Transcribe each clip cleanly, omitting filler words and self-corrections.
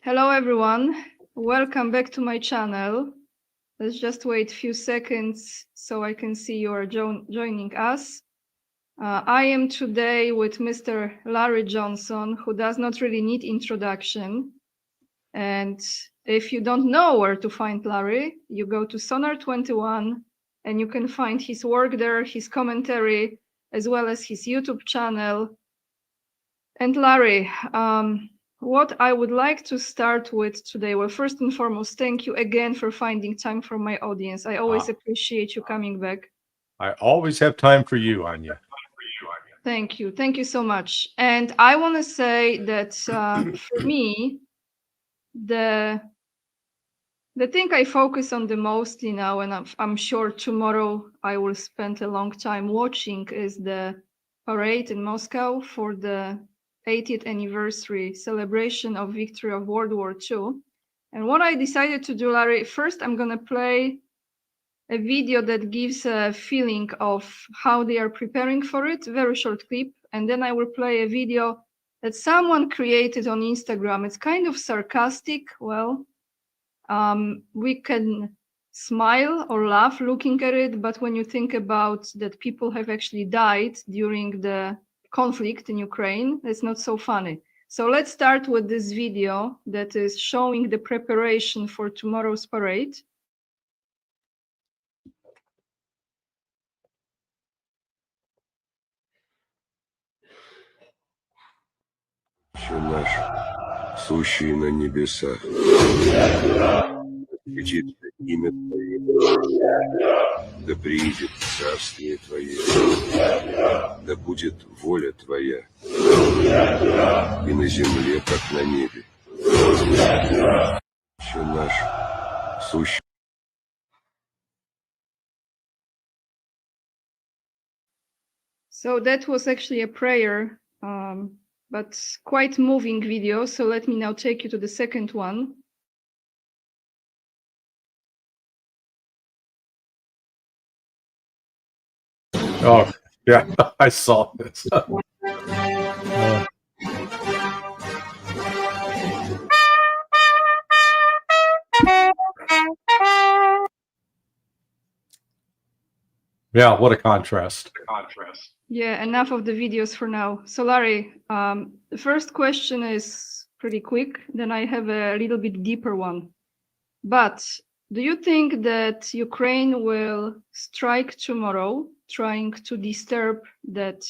Hello everyone, welcome back to my channel. Let's just wait a few seconds so I can see you are joining us. I am today with Mr. Larry Johnson, who does not really need introduction. And if you don't know where to find Larry, you go to Sonar21 and you can find his work there, his commentary, as well as his YouTube channel. And Larry, what I would like to start with today, well, first and foremost, thank you again for finding time for my audience. I always appreciate you coming back. I always have time for you, Anya. Thank you. Thank you so much. And I want to say that for me, the thing I focus on the mostly now, and I'm sure tomorrow I will spend a long time watching, is the parade in Moscow for the 80th anniversary celebration of victory of World War II. And what I decided to do, Larry, first I'm going to play a video that gives a feeling of how they are preparing for it, very short clip. And then I will play a video that someone created on Instagram. It's kind of sarcastic. Well, we can smile or laugh looking at it, but when you think about that people have actually died during the conflict in Ukraine, it's not so funny. So let's start with this video that is showing the preparation for tomorrow's parade. Наш, сущий на небесах, святится имя Твое, да приидет царствие Твое, да будет воля Твоя, и на земле, как на небе. Отче наш, сущий. So that was actually a prayer, but quite moving video. So let me now take you to the second one. Oh, yeah, I saw this. Yeah, what a contrast. Yeah, enough of the videos for now. So Larry, the first question is pretty quick. Then I have a little bit deeper one. But do you think that Ukraine will strike tomorrow, trying to disturb that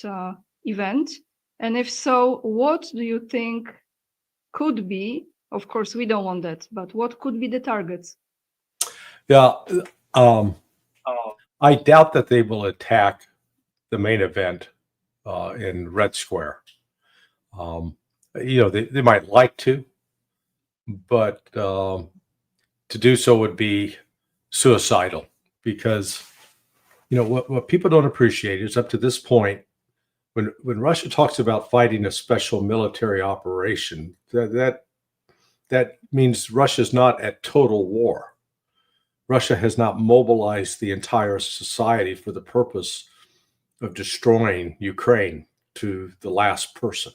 event? And if so, what do you think could be? Of course, we don't want that, but what could be the targets? Yeah, I doubt that they will attack the main event in Red Square. They might like to, but to do so would be suicidal, because what people don't appreciate is, up to this point, when Russia talks about fighting a special military operation, that means Russia's not at total war. Russia has not mobilized the entire society for the purpose of destroying Ukraine to the last person.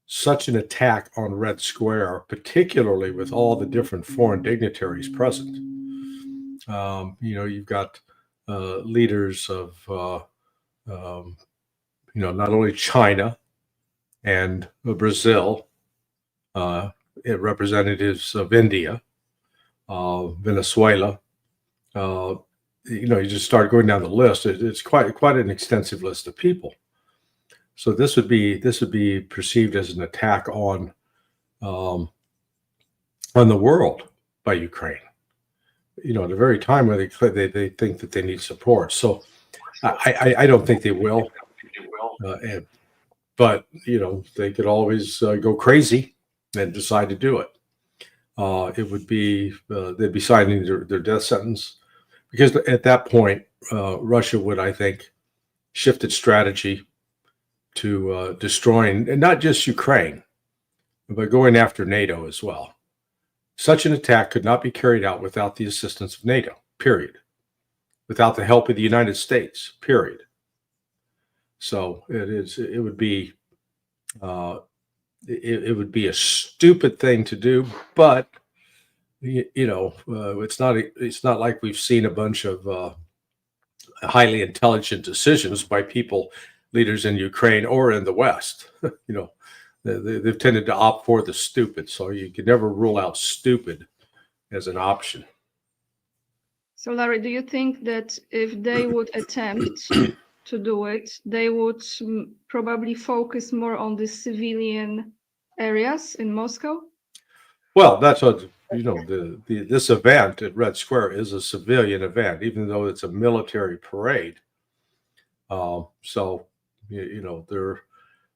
Such an attack on Red Square, particularly with all the different foreign dignitaries present, you've got leaders of not only China and Brazil, representatives of India, Venezuela. You just start going down the list. It's quite an extensive list of people. So this would be perceived as an attack on the world by Ukraine. At a very time where they think that they need support. So I don't think they will. But they could always go crazy and decide to do it. It would be they'd be signing their death sentence, because at that point Russia would, I think, shift its strategy to destroying, and not just Ukraine, but going after NATO as well. Such an attack could not be carried out without the assistance of NATO, period. Without the help of the United States, period. So it would be it would be a stupid thing to do, but it's not like we've seen a bunch of highly intelligent decisions by people, leaders in Ukraine or in the West. They've tended to opt for the stupid, so you can never rule out stupid as an option. So, Larry, do you think that if they would attempt to do it, they would probably focus more on the civilian areas in Moscow? Well, that's what this event at Red Square is a civilian event, even though it's a military parade. So they're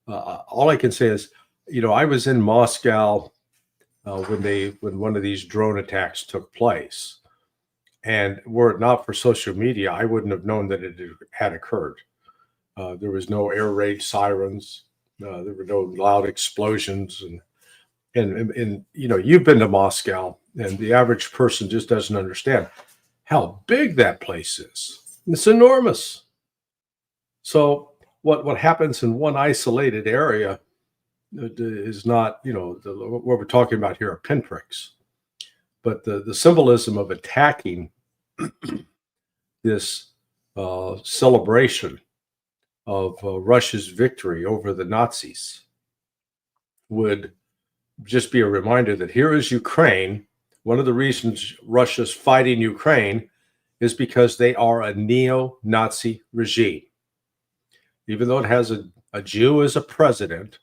all I can say is, I was in Moscow when one of these drone attacks took place. And were it not for social media, I wouldn't have known that it had occurred. There was no air raid sirens. There were no loud explosions. And you've been to Moscow, and the average person just doesn't understand how big that place is. It's enormous. So what happens in one isolated area is not, what we're talking about here are pinpricks. But the symbolism of attacking this celebration of Russia's victory over the Nazis would just be a reminder that here is Ukraine. One of the reasons Russia's fighting Ukraine is because they are a neo-Nazi regime. Even though it has a Jew as a president,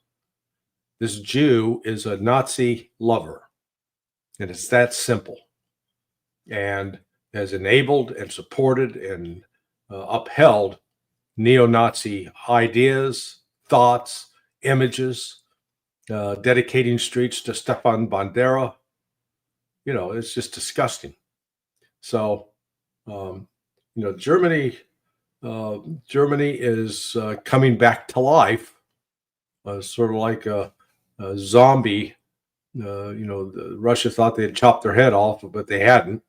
this Jew is a Nazi lover. And it's that simple, and has enabled and supported and upheld neo-Nazi ideas, thoughts, images, dedicating streets to Stepan Bandera. It's just disgusting. So, Germany is coming back to life, sort of like a zombie. Russia thought they had chopped their head off, but they hadn't.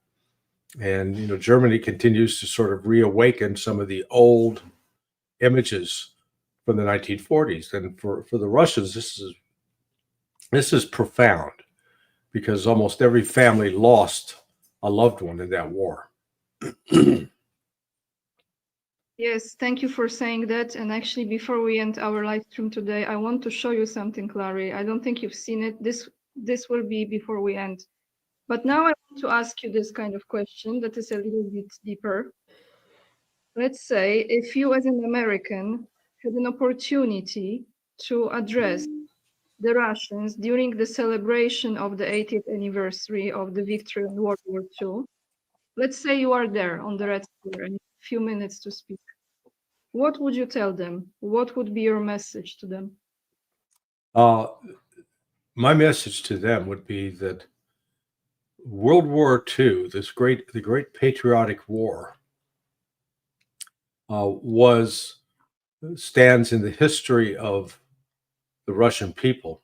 And, Germany continues to sort of reawaken some of the old images from the 1940s. And for the Russians, this is profound, because almost every family lost a loved one in that war. Yes, thank you for saying that. And actually, before we end our live stream today, I want to show you something, Larry. I don't think you've seen it. This will be before we end. But now I want to ask you this kind of question that is a little bit deeper. Let's say if you as an American had an opportunity to address the Russians during the celebration of the 80th anniversary of the victory in World War II, let's say you are there on the Red Square and a few minutes to speak. What would you tell them? What would be your message to them? My message to them would be that World War II, the great patriotic war, stands in the history of the Russian people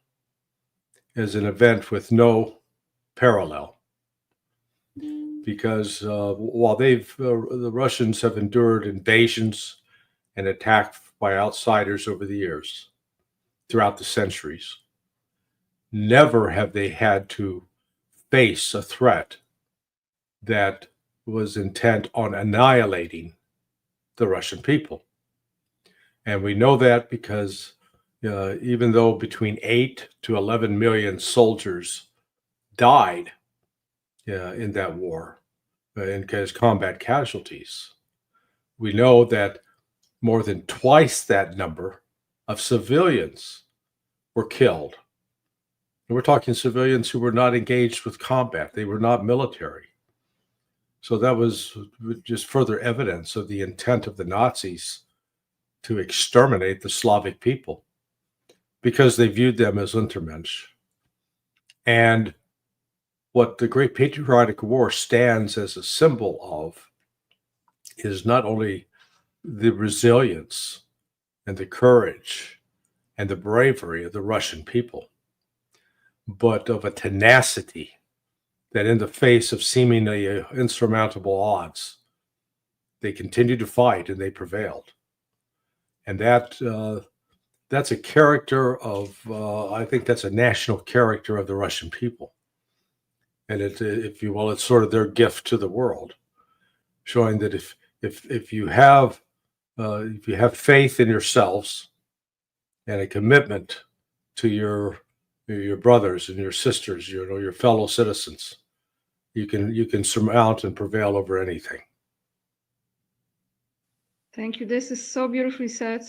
as an event with no parallel. Because while the Russians have endured invasions and attack by outsiders over the years, throughout the centuries, never have they had to face a threat that was intent on annihilating the Russian people. And we know that because even though between 8 to 11 million soldiers died in that war as combat casualties, we know that more than twice that number of civilians were killed. And we're talking civilians who were not engaged with combat. They were not military. So that was just further evidence of the intent of the Nazis to exterminate the Slavic people, because they viewed them as Untermensch. And what the Great Patriotic War stands as a symbol of is not only the resilience and the courage and the bravery of the Russian people, but of a tenacity that in the face of seemingly insurmountable odds, they continued to fight and they prevailed. And that that's a character of, I think that's a national character of the Russian people. And it, if you will, it's sort of their gift to the world, showing that if you have faith in yourselves and a commitment to your brothers and your sisters, your fellow citizens, you can surmount and prevail over anything. Thank you. This is so beautifully said.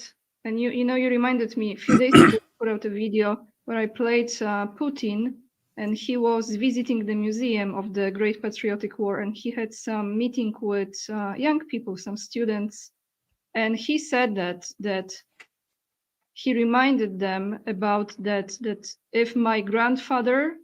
And you reminded me a few days ago, I put out a video where I played Putin, and he was visiting the museum of the Great Patriotic War, and he had some meeting with young people, some students, and he said that he reminded them about that if my grandfather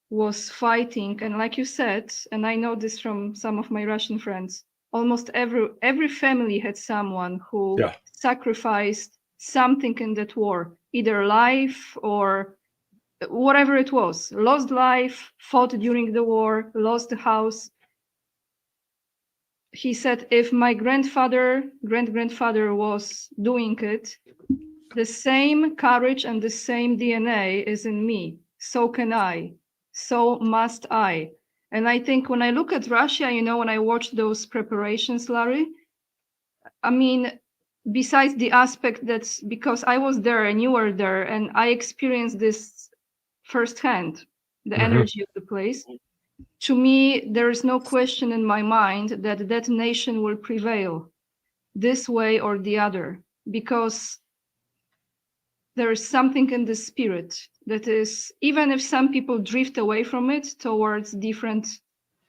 was fighting, and like you said, and I know this from some of my Russian friends, almost every family had someone who sacrificed something in that war, either life or whatever it was, lost life, fought during the war, lost the house. He said, if my great-grandfather was doing it, the same courage and the same DNA is in me. So can I. So must I. And I think when I look at Russia, when I watch those preparations, Larry, I mean, besides the aspect that's because I was there and you were there and I experienced this firsthand, the energy of the place. To me, there is no question in my mind that that nation will prevail this way or the other, because there is something in the spirit that is, even if some people drift away from it towards different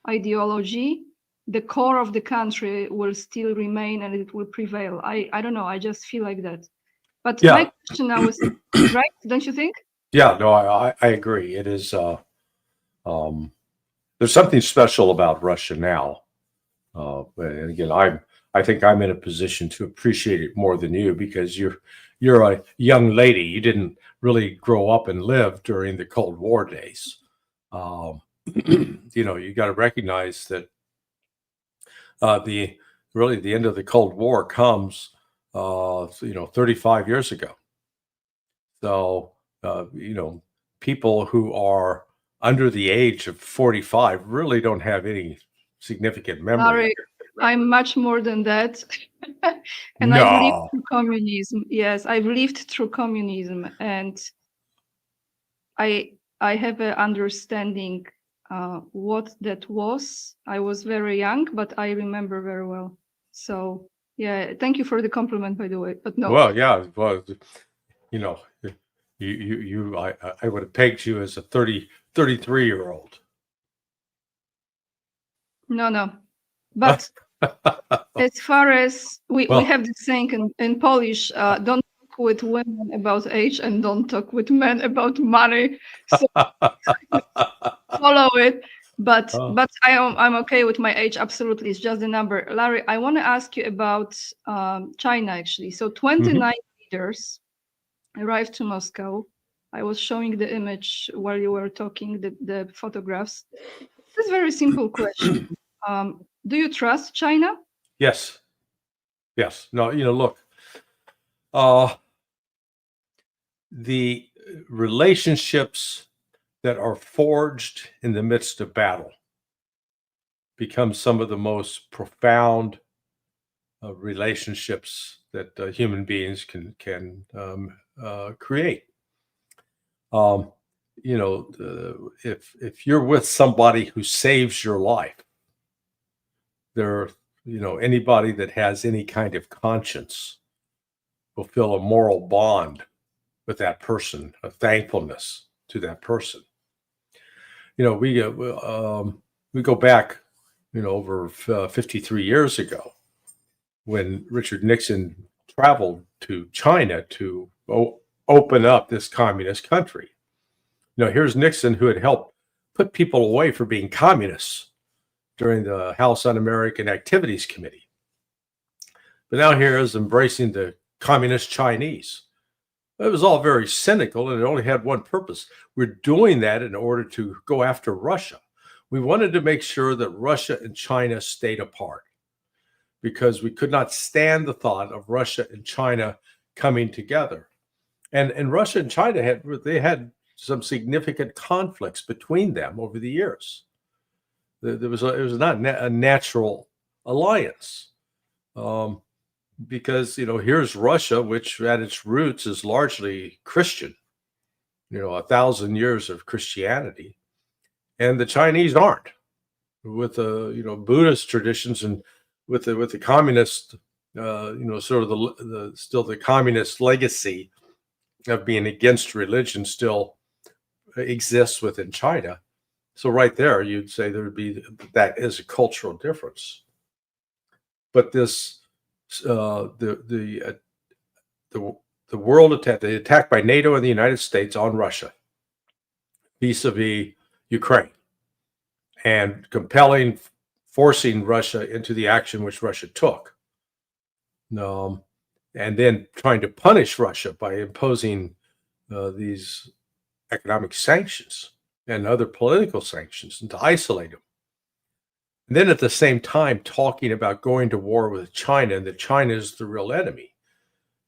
ideology, the core of the country will still remain and it will prevail. I don't know. I just feel like that. But my question now is, right? Don't you think? Yeah, no, I agree. It is, there's something special about Russia now. And again, I think I'm in a position to appreciate it more than you, because you're a young lady. You didn't really grow up and live during the Cold War days. You got to recognize that the end of the Cold War comes 35 years ago. So people who are under the age of 45 really don't have any significant memory. Sorry, I'm much more than that. And No. I've lived through communism. Yes, I've lived through communism, and I have an understanding what that was. I was very young, but I remember very well. So yeah, thank you for the compliment, by the way. But no. Well, yeah, well, I would have pegged you as a 33-year-old. No. But as far as we have this saying in Polish, don't talk with women about age and don't talk with men about money. So follow it. But I'm okay with my age. Absolutely. It's just a number. Larry, I want to ask you about China, actually. So 29 leaders arrived to Moscow. I was showing the image while you were talking, the photographs. It's a very simple question. Do you trust China? Yes. No, look, the relationships that are forged in the midst of battle become some of the most profound relationships that human beings can create. If you're with somebody who saves your life, anybody that has any kind of conscience will feel a moral bond with that person, a thankfulness to that person. We go back, over 53 years ago, when Richard Nixon traveled to China to open up this communist country. Here's Nixon, who had helped put people away for being communists during the House Un-American Activities Committee. But now here is embracing the communist Chinese. It was all very cynical, and it only had one purpose. We're doing that in order to go after Russia. We wanted to make sure that Russia and China stayed apart, because we could not stand the thought of Russia and China coming together. And Russia and China had some significant conflicts between them over the years. It was not a natural alliance, because here's Russia, which at its roots is largely Christian, 1,000 years of Christianity, and the Chinese aren't, with the Buddhist traditions and with the communist, sort of the communist legacy of being against religion still exists within China. So right there, you'd say that is a cultural difference. But this the world attack, the attack by NATO and the United States on Russia vis-a-vis Ukraine, and forcing Russia into the action which Russia took, and then trying to punish Russia by imposing these economic sanctions and other political sanctions, and to isolate them. And then at the same time talking about going to war with China, and that China is the real enemy.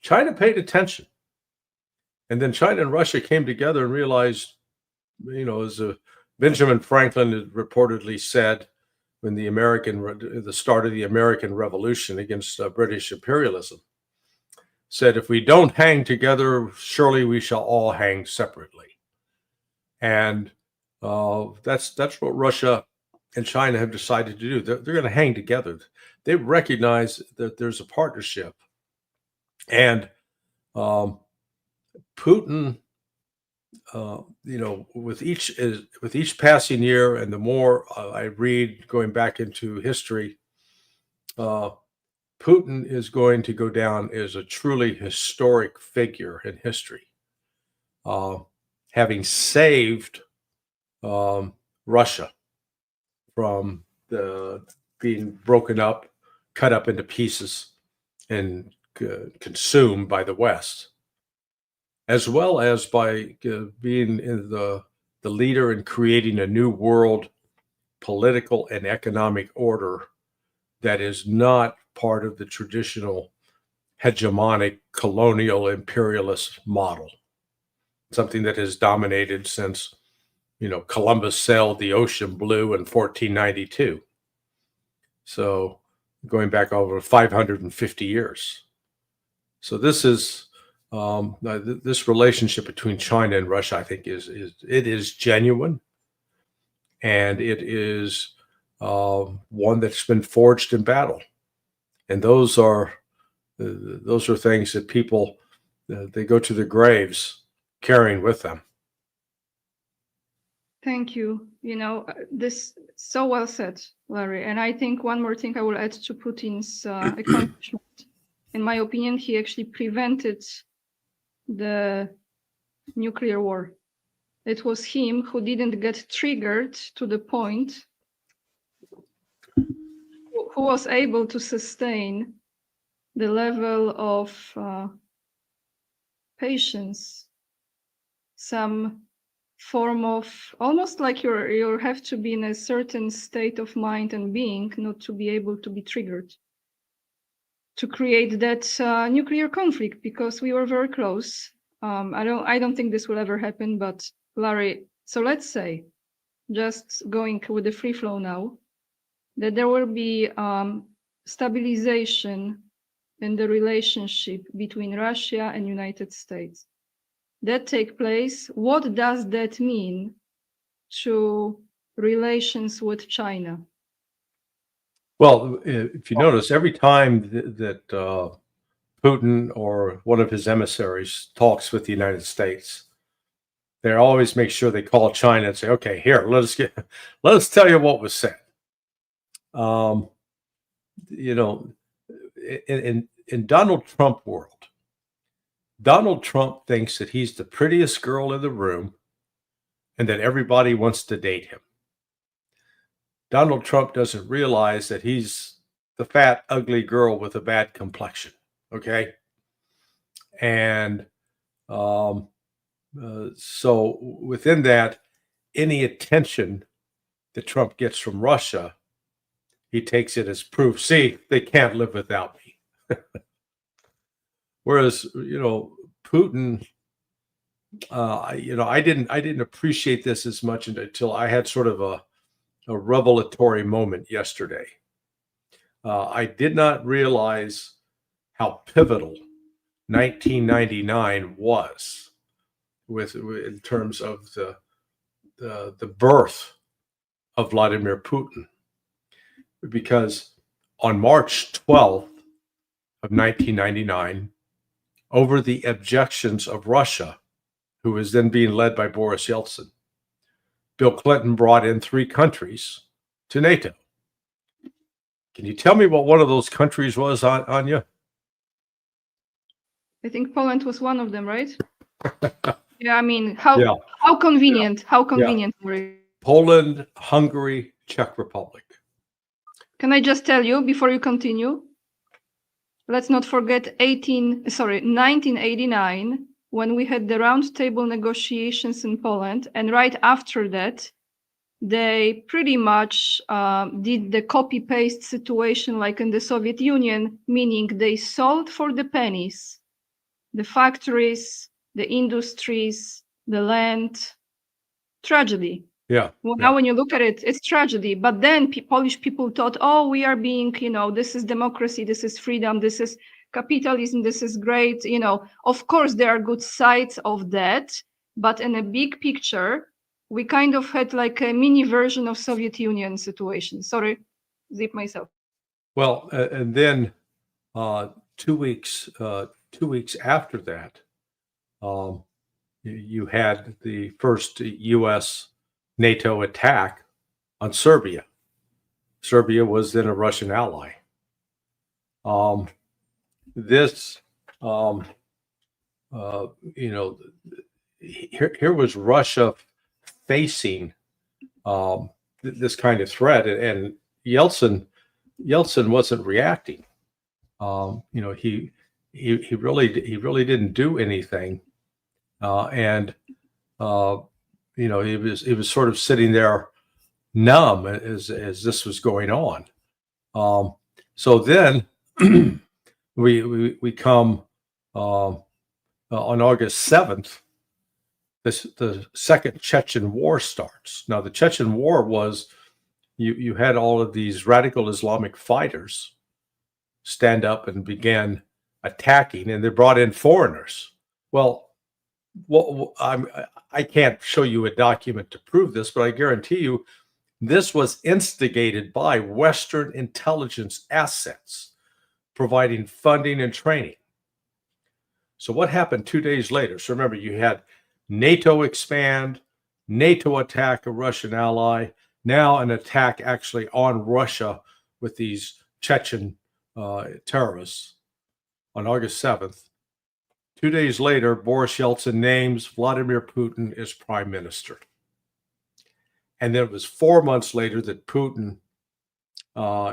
China paid attention. And then China and Russia came together and realized, as Benjamin Franklin had reportedly said when the start of the American Revolution against British imperialism, said, if we don't hang together, surely we shall all hang separately. And that's what Russia and China have decided to do. They're going to hang together. They recognize that there's a partnership. And Putin, with each passing year, and the more I read going back into history, Putin is going to go down as a truly historic figure in history, having saved Russia from being broken up, cut up into pieces, and consumed by the West, as well as by being the leader in creating a new world political and economic order that is not part of the traditional hegemonic colonial imperialist model, something that has dominated since Columbus sailed the ocean blue in 1492. So going back over 550 years. So this is this relationship between China and Russia, I think, is genuine, and it is one that's been forged in battle. And those are things that people they go to their graves carrying with them. Thank you. This so well said, Larry. And I think one more thing I will add to Putin's accomplishment. In my opinion, he actually prevented the nuclear war. It was him who didn't get triggered to the point, who was able to sustain the level of patience, some form of almost like you have to be in a certain state of mind and being not to be able to be triggered to create that nuclear conflict, because we were very close. I don't think this will ever happen, but Larry, so let's say, just going with the free flow now, that there will be stabilization in the relationship between Russia and United States. That take place, what does that mean to relations with China? Well, if you notice, every time that Putin or one of his emissaries talks with the United States, they always make sure they call China and say, "Okay, here, let us tell you what was said." In Donald Trump world, Donald Trump thinks that he's the prettiest girl in the room and that everybody wants to date him. Donald Trump doesn't realize that he's the fat, ugly girl with a bad complexion. Okay. And so within that, any attention that Trump gets from Russia, he takes it as proof. See, they can't live without me. Whereas, Putin, I didn't appreciate this as much until I had sort of a revelatory moment yesterday. I did not realize how pivotal 1999 was in terms of the birth of Vladimir Putin, because on March 12th of 1999, over the objections of Russia, who was then being led by Boris Yeltsin, Bill Clinton brought in 3 countries to NATO. Can you tell me what one of those countries was, Anya? I think Poland was one of them, right? Yeah, I mean, how Yeah. how convenient, how convenient for it. Poland, Hungary, Czech Republic. Can I just tell you before you continue? Let's not forget 1989, when we had the roundtable negotiations in Poland, and right after that, they pretty much did the copy-paste situation like in the Soviet Union, meaning they sold for the pennies the factories, the industries, the land. Tragedy. Yeah. Well, now when you look at it, it's tragedy. But then Polish people thought, oh, we are being, this is democracy, this is freedom, this is capitalism, this is great. Of course, there are good sides of that. But in a big picture, we kind of had like a mini version of Soviet Union situation. Sorry, zip myself. Well, and then 2 weeks after that, you had the first U.S. NATO attack on Serbia. Serbia was then a Russian ally. Here was Russia facing this kind of threat, and Yeltsin wasn't reacting. He really didn't do anything, and he was sort of sitting there numb as this was going on. So then we come on August 7th. The second Chechen War starts. Now the Chechen War was you had all of these radical Islamic fighters stand up and began attacking, and they brought in foreigners. Well, I can't show you a document to prove this, but I guarantee you this was instigated by Western intelligence assets providing funding and training. So what happened 2 days later? So remember, you had NATO expand, NATO attack a Russian ally, now an attack actually on Russia with these Chechen terrorists on August 7th. 2 days later, Boris Yeltsin names Vladimir Putin as prime minister. And then it was 4 months later that Putin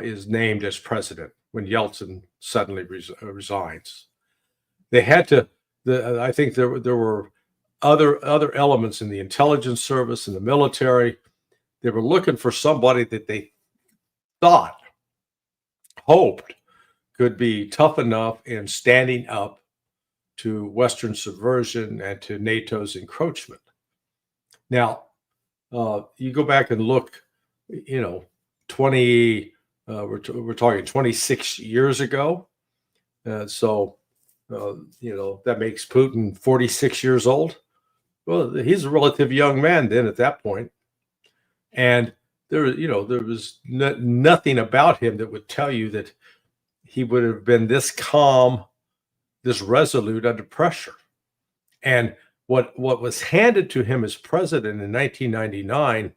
is named as president when Yeltsin suddenly resigns. They had to, I think there were other elements in the intelligence service and the military. They were looking for somebody that they hoped could be tough enough in standing up to Western subversion and to NATO's encroachment. Now, you go back and look, we're talking 26 years ago. So that makes Putin 46 years old. Well, he's a relative young man then at that point. And there was nothing about him that would tell you that he would have been this calm, this resolute under pressure. And what was handed to him as president in 1999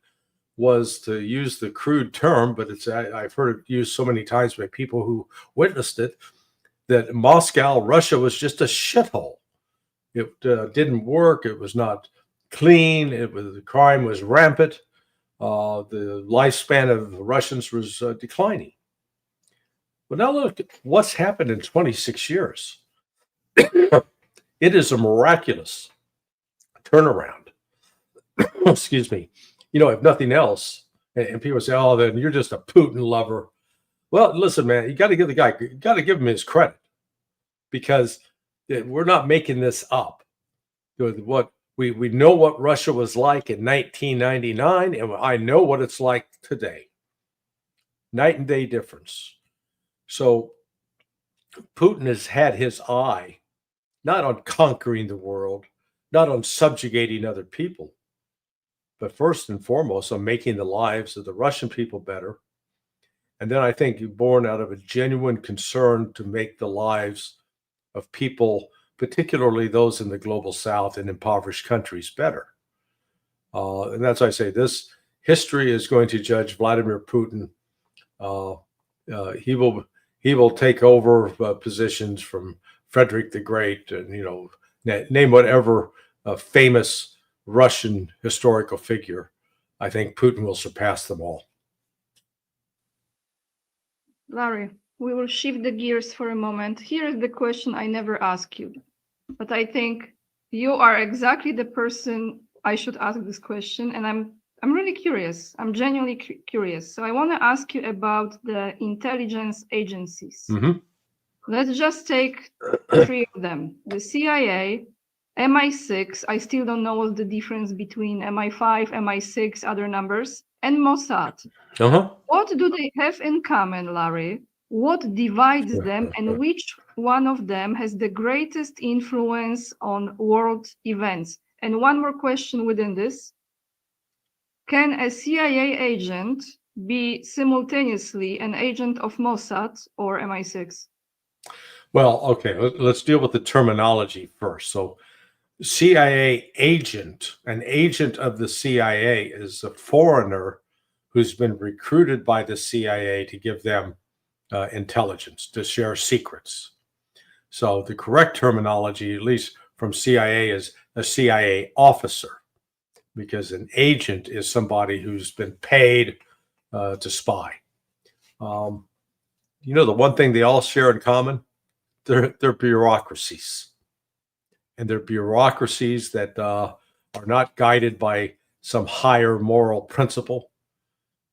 was, to use the crude term, but I've heard it used so many times by people who witnessed it, that Moscow, Russia, was just a shithole. It didn't work. It was not clean. The crime was rampant. The lifespan of the Russians was declining. But now look at what's happened in 26 years. It is a miraculous turnaround. Excuse me. If nothing else, and people say, "Oh, then you're just a Putin lover." Well, listen, man, you got to give him his credit, because We're not making this up. What we know what Russia was like in 1999, and I know what it's like today. Night and day difference. So Putin has had his eye not on conquering the world, not on subjugating other people, but first and foremost on making the lives of the Russian people better. And then I think born out of a genuine concern to make the lives of people, particularly those in the global south and impoverished countries, better. And that's why I say this history is going to judge Vladimir Putin. He will take over positions from Frederick the Great, and name whatever famous Russian historical figure. I think Putin will surpass them all. Larry, we will shift the gears for a moment. Here is the question I never ask you, but I think you are exactly the person I should ask this question, and I'm really curious. I'm genuinely curious. So I want to ask you about the intelligence agencies. Mm-hmm. Let's just take 3 of them: the CIA, MI6. I still don't know what's the difference between MI5, MI6, other numbers, and Mossad. What do they have in common, Larry? What divides them, and which one of them has the greatest influence on world events? And one more question within this. Can a CIA agent be simultaneously an agent of Mossad or MI6? Well, okay, let's deal with the terminology first. So CIA agent, an agent of the CIA is a foreigner who's been recruited by the CIA to give them intelligence, to share secrets. So the correct terminology, at least from CIA, is a CIA officer, because an agent is somebody who's been paid to spy. The one thing they all share in common, they're bureaucracies. And they're bureaucracies that are not guided by some higher moral principle,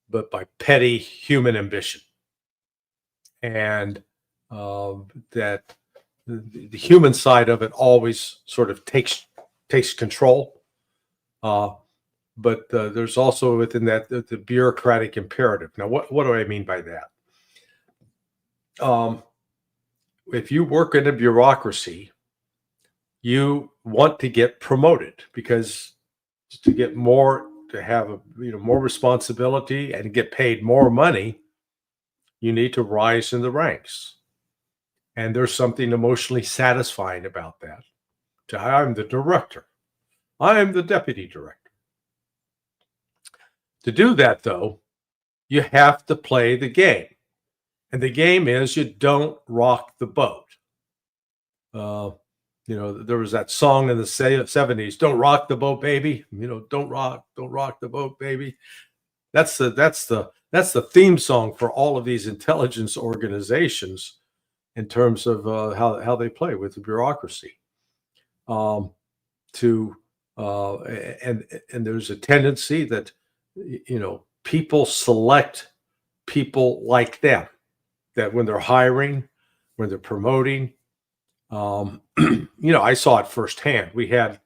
but by petty human ambition. And that the human side of it always sort of takes control. But there's also within that the bureaucratic imperative. Now, what do I mean by that? If you work in a bureaucracy, you want to get promoted, because to get more, to have more responsibility and get paid more money, you need to rise in the ranks. And there's something emotionally satisfying about that. I'm the director. I'm the deputy director. To do that, though, you have to play the game. And the game is you don't rock the boat. There was that song in the 70s, "Don't rock the boat, baby." Don't rock the boat, baby. That's the theme song for all of these intelligence organizations in terms of how they play with the bureaucracy. And there's a tendency that people select people like them, that when they're hiring, when they're promoting. I saw it firsthand. We had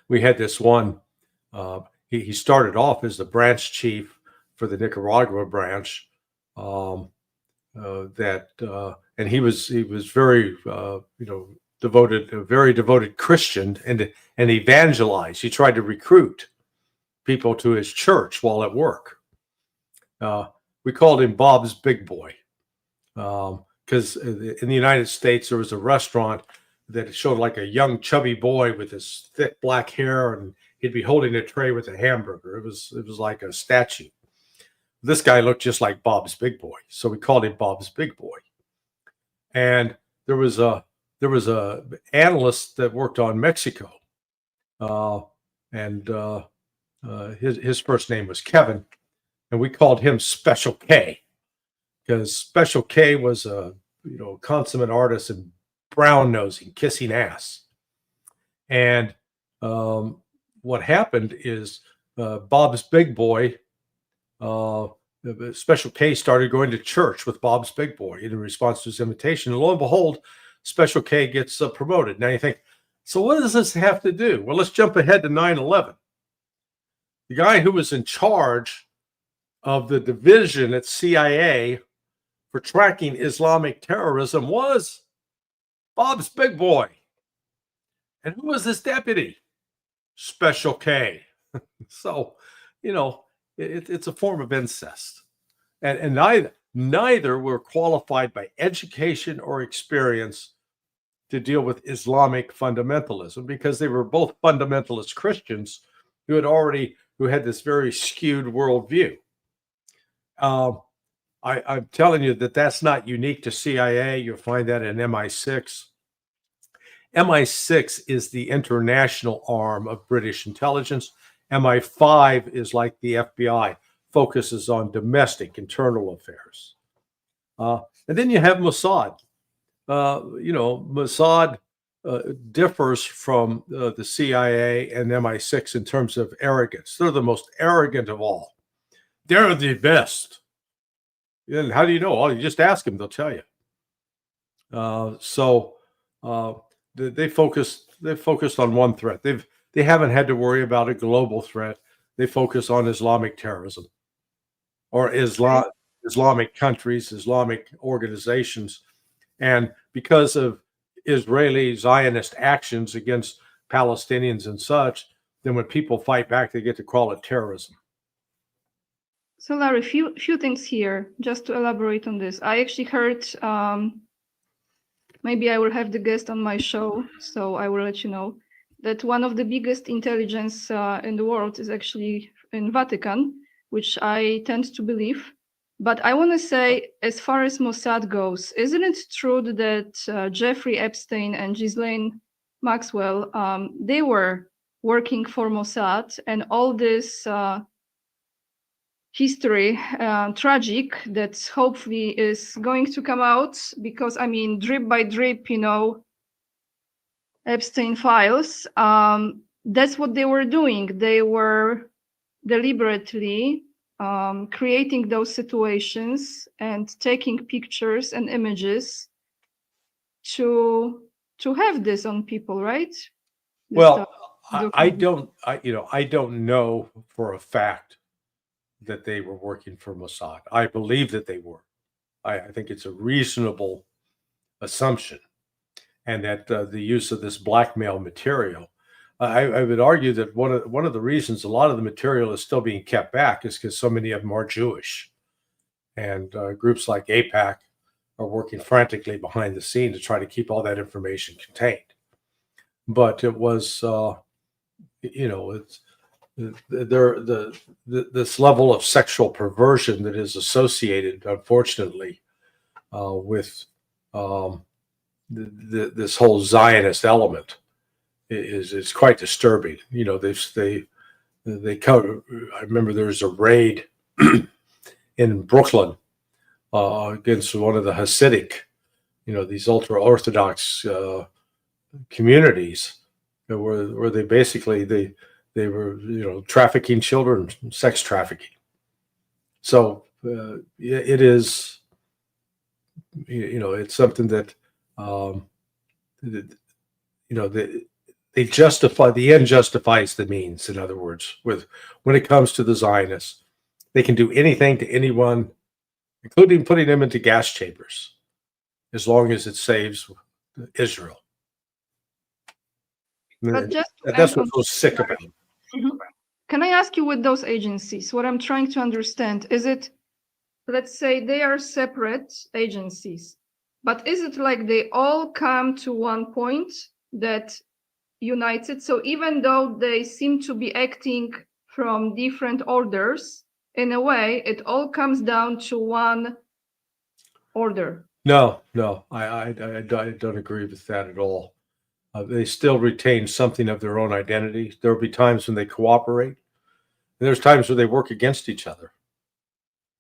this one. He started off as the branch chief for the Nicaragua branch. And he was very devoted, a very devoted Christian, and evangelized. He tried to recruit people to his church while at work. We called him Bob's Big Boy. Because in the United States, there was a restaurant that showed like a young chubby boy with his thick black hair, and he'd be holding a tray with a hamburger. It was like a statue. This guy looked just like Bob's Big Boy, so we called him Bob's Big Boy. And there was a analyst that worked on Mexico, and his first name was Kevin, and we called him Special K. Because Special K was a consummate artist in brown nosing, kissing ass. And what happened is Bob's Big Boy, Special K started going to church with Bob's Big Boy in response to his invitation. And lo and behold, Special K gets promoted. Now you think, so what does this have to do? Well, let's jump ahead to 9/11. The guy who was in charge of the division at CIA for tracking Islamic terrorism was Bob's big boy. And who was his deputy? Special K. So, it's a form of incest. And neither were qualified by education or experience to deal with Islamic fundamentalism, because they were both fundamentalist Christians who had this very skewed worldview. I'm telling you that that's not unique to CIA. You'll find that in MI6. MI6 is the international arm of British intelligence. MI5 is like the FBI, focuses on domestic, internal affairs. And then you have Mossad. Mossad differs from the CIA and MI6 in terms of arrogance. They're the most arrogant of all. They're the best. And how do you know? Oh, you just ask them; they'll tell you. They focused on one threat. They haven't had to worry about a global threat. They focus on Islamic terrorism or Islamic countries, Islamic organizations. And because of Israeli Zionist actions against Palestinians and such, then when people fight back, they get to call it terrorism. So Larry, few things here, just to elaborate on this. I actually heard, maybe I will have the guest on my show, so I will let you know, that one of the biggest intelligence in the world is actually in Vatican, which I tend to believe. But I want to say, as far as Mossad goes, isn't it true that Jeffrey Epstein and Ghislaine Maxwell, they were working for Mossad, and all this history, tragic, that hopefully is going to come out, because, I mean, drip by drip, Epstein files, that's what they were doing. They were deliberately creating those situations and taking pictures and images to have this on people, right? Well, I don't know for a fact that they were working for Mossad. I believe that they were. I think it's a reasonable assumption, and that the use of this blackmail material, I would argue that one of the reasons a lot of the material is still being kept back is because so many of them are Jewish, and groups like AIPAC are working frantically behind the scene to try to keep all that information contained. But it was, it's this level of sexual perversion that is associated, unfortunately, with this whole Zionist element is quite disturbing. They cover. I remember there was a raid in Brooklyn against one of the Hasidic, these ultra Orthodox communities, where they basically they were trafficking children, sex trafficking. So it is, it's something that they justify, the end justifies the means. In other words, when it comes to the Zionists, they can do anything to anyone, including putting them into gas chambers, as long as it saves Israel. But that's what's so sick about it. Mm-hmm. Can I ask you, with those agencies, what I'm trying to understand, is it, let's say they are separate agencies, but is it like they all come to one point that unites it? So even though they seem to be acting from different orders, in a way, it all comes down to one order. No, I don't agree with that at all. They still retain something of their own identity. There will be times when they cooperate, and there's times when they work against each other.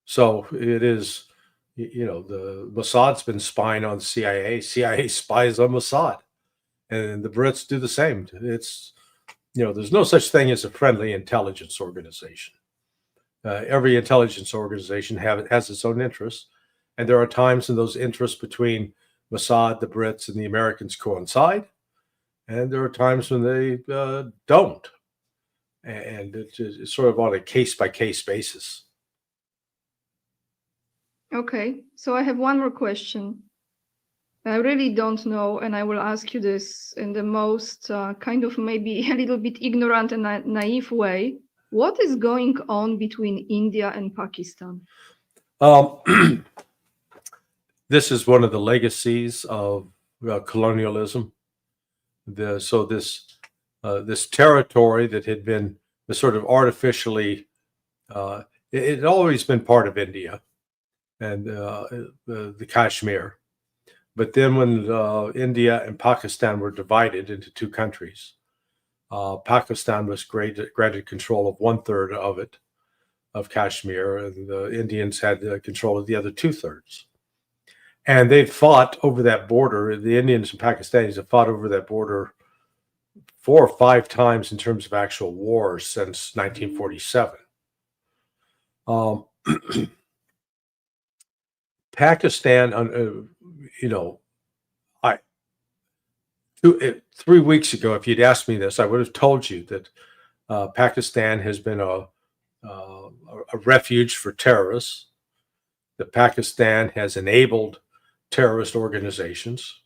So it is, the Mossad's been spying on CIA. CIA spies on Mossad, and the Brits do the same. It's, there's no such thing as a friendly intelligence organization. Every intelligence organization has its own interests, and there are times when those interests between Mossad, the Brits, and the Americans coincide, and there are times when they don't. And it's sort of on a case-by-case basis. Okay, so I have one more question. I really don't know, and I will ask you this in the most kind of maybe a little bit ignorant and naive way. What is going on between India and Pakistan? This is one of the legacies of colonialism. So this territory that had been sort of artificially, it had always been part of India and the Kashmir. But then when India and Pakistan were divided into two countries, Pakistan was granted control of 1/3 of it, of Kashmir, and the Indians had control of the other 2/3. And they've fought over that border. The Indians and Pakistanis have fought over that border 4 or 5 times in terms of actual wars since 1947. Pakistan, 3 weeks ago, if you'd asked me this, I would have told you that Pakistan has been a refuge for terrorists, that Pakistan has enabled terrorist organizations,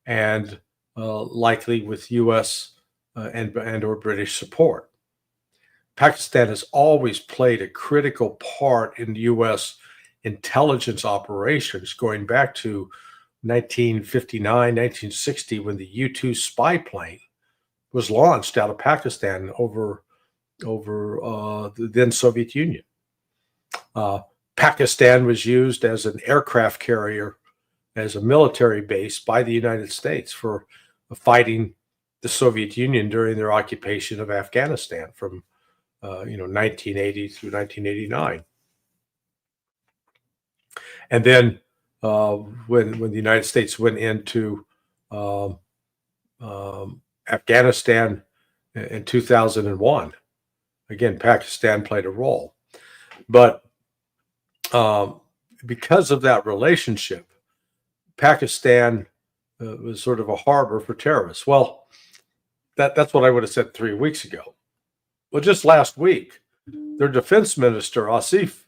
and likely with U.S. and or British support. Pakistan has always played a critical part in U.S. intelligence operations going back to 1959, 1960, when the U-2 spy plane was launched out of Pakistan over the then Soviet Union. Pakistan was used as an aircraft carrier, as a military base by the United States for fighting the Soviet Union during their occupation of Afghanistan from 1980 through 1989. And then when the United States went into Afghanistan in 2001, again, Pakistan played a role. But because of that relationship, Pakistan was sort of a harbor for terrorists. Well, that's what I would have said 3 weeks ago. Well, just last week, their defense minister, Asif,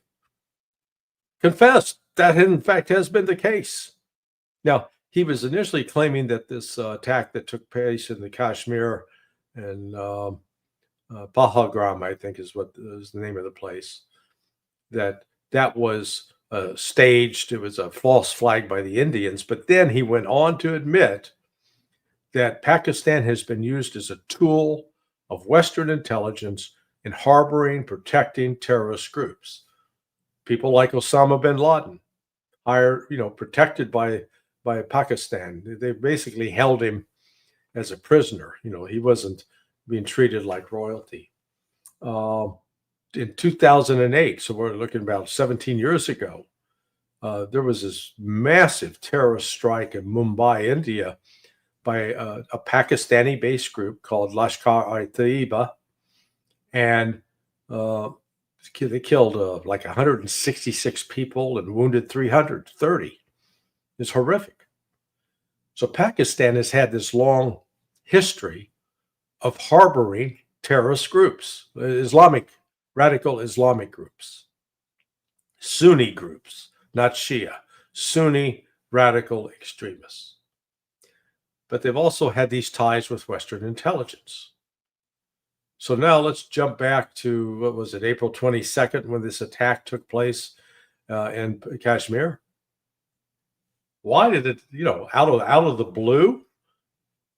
confessed that in fact has been the case. Now, he was initially claiming that this attack that took place in the Kashmir and Pahalgram, I think is the name of the place, that was staged. It was a false flag by the Indians. But then he went on to admit that Pakistan has been used as a tool of Western intelligence in harboring, protecting terrorist groups. People like Osama bin Laden, protected by Pakistan. They basically held him as a prisoner. He wasn't being treated like royalty. In 2008, so we're looking about 17 years ago, there was this massive terrorist strike in Mumbai, India, by a Pakistani-based group called Lashkar-e-Taiba, and they killed like 166 people and wounded 330. It's horrific. So Pakistan has had this long history of harboring terrorist groups, radical Islamic groups, Sunni groups, not Shia, Sunni radical extremists. But they've also had these ties with Western intelligence. So now let's jump back to, what was it, April 22nd, when this attack took place in Kashmir. Why did it, out of the blue,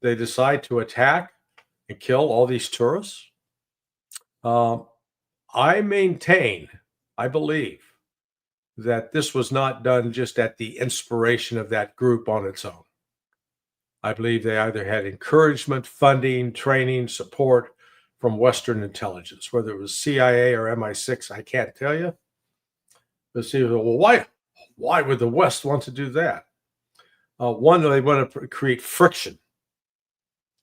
they decide to attack and kill all these tourists? I believe that this was not done just at the inspiration of that group on its own. I believe they either had encouragement, funding, training, support from Western intelligence, whether it was CIA or MI6, I can't tell you. But see, well, why would the West want to do that? One, they want to create friction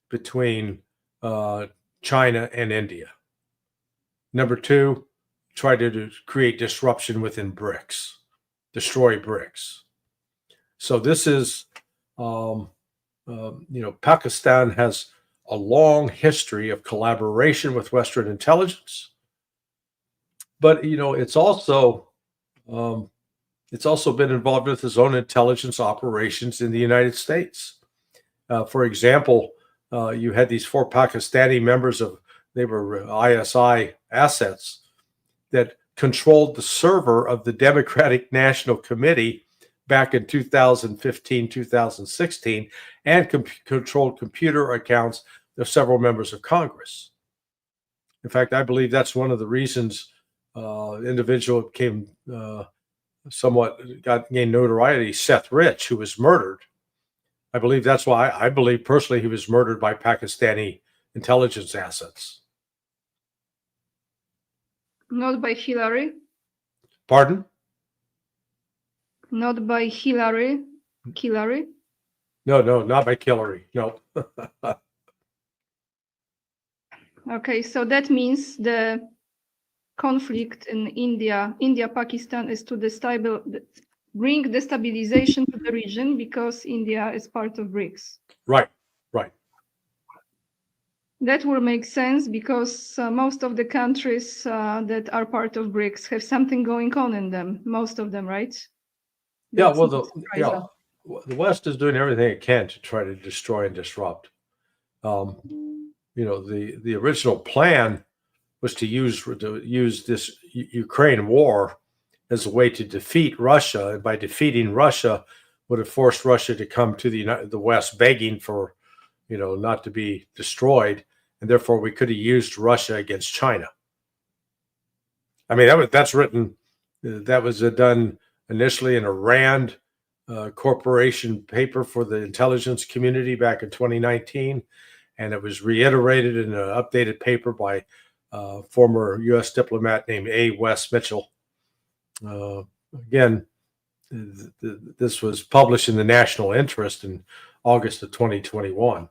between China and India. Number two, try to create disruption within BRICS, destroy BRICS. So this is Pakistan has a long history of collaboration with Western intelligence, but it's also been involved with its own intelligence operations in the United States. For example, you had these 4 Pakistani members they were ISI assets that controlled the server of the Democratic National Committee back in 2015, 2016, and controlled computer accounts of several members of Congress. In fact, I believe that's one of the reasons individual came gained notoriety, Seth Rich, who was murdered. I believe that's why I believe personally he was murdered by Pakistani intelligence assets. Not by Hillary. Pardon? Not by Hillary. Hillary? No, not by Hillary. No. Okay, so that means the conflict in India-Pakistan is to bring destabilization to the region because India is part of BRICS. Right. That will make sense because most of the countries that are part of BRICS have something going on in them. Most of them, right? Yeah, well, the West is doing everything it can to try to destroy and disrupt. The original plan was to use this Ukraine war as a way to defeat Russia, and by defeating Russia, would have forced Russia to come to the West begging for, not to be destroyed, and therefore we could have used Russia against China. I mean, that's written. That was done initially in a RAND corporation paper for the intelligence community back in 2019, and it was reiterated in an updated paper by former U.S. diplomat named A. Wes Mitchell. Again, this was published in the National Interest in August of 2021.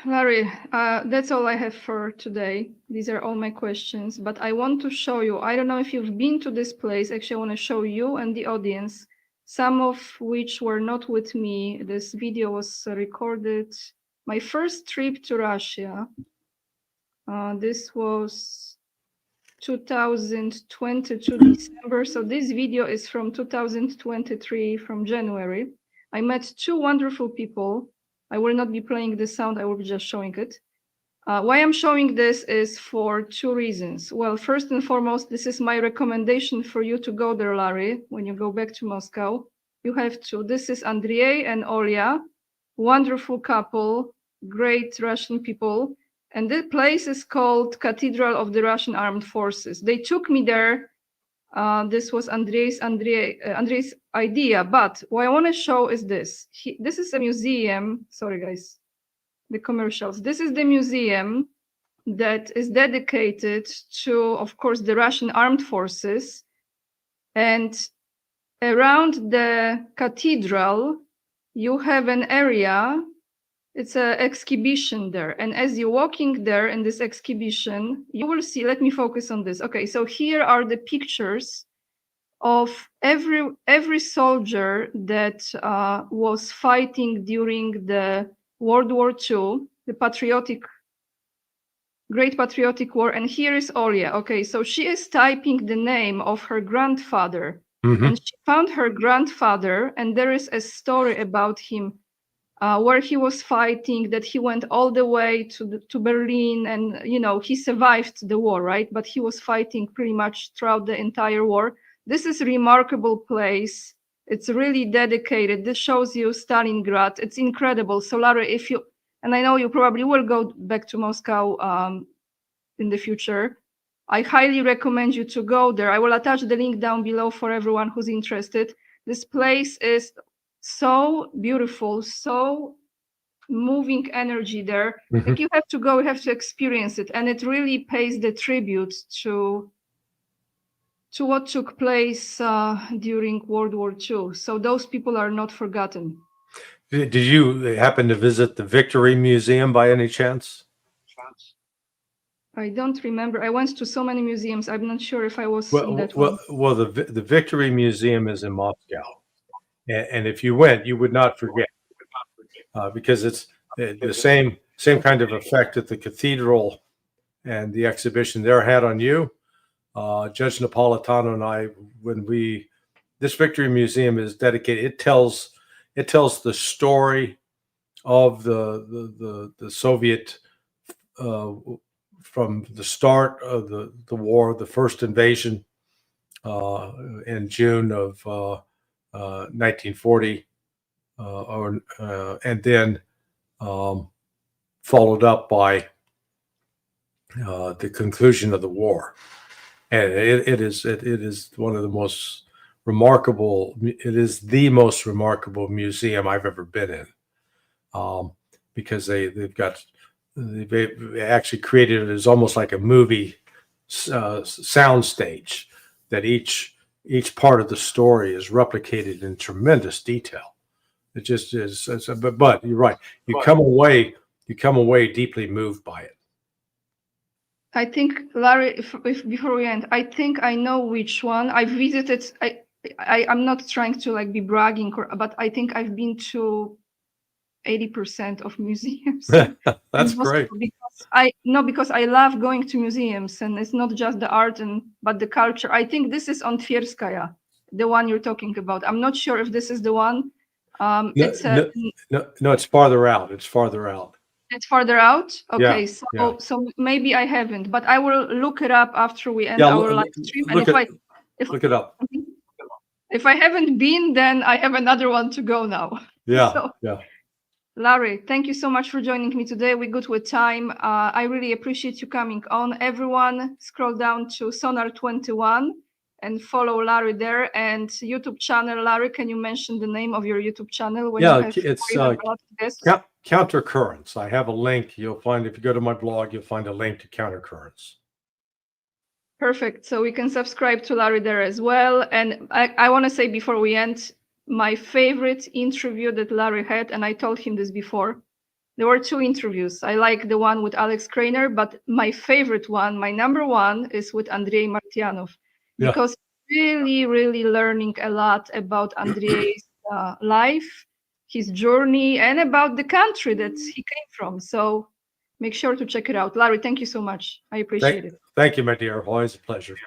Larry, that's all I have for today. These are all my questions, but I want to show you, I don't know if you've been to this place. Actually, I want to show you and the audience, some of which were not with me. This video was recorded. My first trip to Russia, this was 2022 December. So this video is from 2023, from January. I met 2 wonderful people. I will not be playing the sound, I will be just showing it. Why I'm showing this is for 2 reasons. Well, first and foremost, this is my recommendation for you to go there, Larry, when you go back to Moscow. You have to. This is Andrei and Olya, wonderful couple, great Russian people. And the place is called Cathedral of the Russian Armed Forces. They took me there. This was Andrei's idea, but what I want to show is this. This is a museum. Sorry, guys, the commercials. This is the museum that is dedicated to, of course, the Russian armed forces. And around the cathedral, you have an area. It's an exhibition there. And as you're walking there in this exhibition, you will see, let me focus on this. Okay, so here are the pictures of every soldier that was fighting during the World War II, the Great Patriotic War. And here is Olya. Okay, so she is typing the name of her grandfather. Mm-hmm. And she found her grandfather, and there is a story about him. Where he was fighting, that he went all the way to Berlin, and he survived the war, right? But he was fighting pretty much throughout the entire war. This is a remarkable place. It's really dedicated. This shows you Stalingrad. It's incredible. So Larry, and I know you probably will go back to Moscow in the future, I highly recommend you to go there. I will attach the link down below for everyone who's interested. This place is so beautiful, so moving energy there. Mm-hmm. Like you have to go, you have to experience it, and it really pays the tribute to what took place during World War II. So those people are not forgotten. Did you happen to visit the Victory Museum by any chance? I don't remember. I went to so many museums. I'm not sure if I was in that one. Well, the Victory Museum is in Moscow, and if you went, you would not forget, because it's the same kind of effect that the cathedral and the exhibition there had on you. Judge Napolitano and I, this Victory Museum is dedicated. It tells the story of the Soviet, from the start of the war, the first invasion in June of 1940, and then followed up by the conclusion of the war. And it is one of the most remarkable. It is the most remarkable museum I've ever been in, because they've actually created it as almost like a movie sound stage, that each part of the story is replicated in tremendous detail. It just is. But you're right. You come away deeply moved by it. I think, Larry, if before we end, I think I know which one. I visited. I'm not trying to like be bragging, but I think I've been to 80% of museums. That's great. Because I love going to museums, and it's not just the art but the culture. I think this is on Tverskaya, the one you're talking about. I'm not sure if this is the one. No, it's farther out. It's farther out. It's farther out. Okay, yeah. So maybe I haven't, but I will look it up after we end our live stream. And look it up. If I haven't been, then I have another one to go now. Yeah. Larry, thank you so much for joining me today. We're good with time. I really appreciate you coming on. Everyone, scroll down to Sonar21 and follow Larry there. And YouTube channel, Larry, can you mention the name of your YouTube channel? It's Countercurrents. I have a link. You'll find, if you go to my blog, you'll find a link to Countercurrents. Perfect. So we can subscribe to Larry there as well. And I want to say before we end, my favorite interview that Larry had, and I told him this before, there were two interviews. I like the one with Alex Krainer, but my favorite one, my number one, is with Andrei Martyanov, because really, really learning a lot about Andrei's life, his journey, and about the country that he came from. So make sure to check it out. Larry, thank you so much. I appreciate it. Thank you, my dear. Always a pleasure.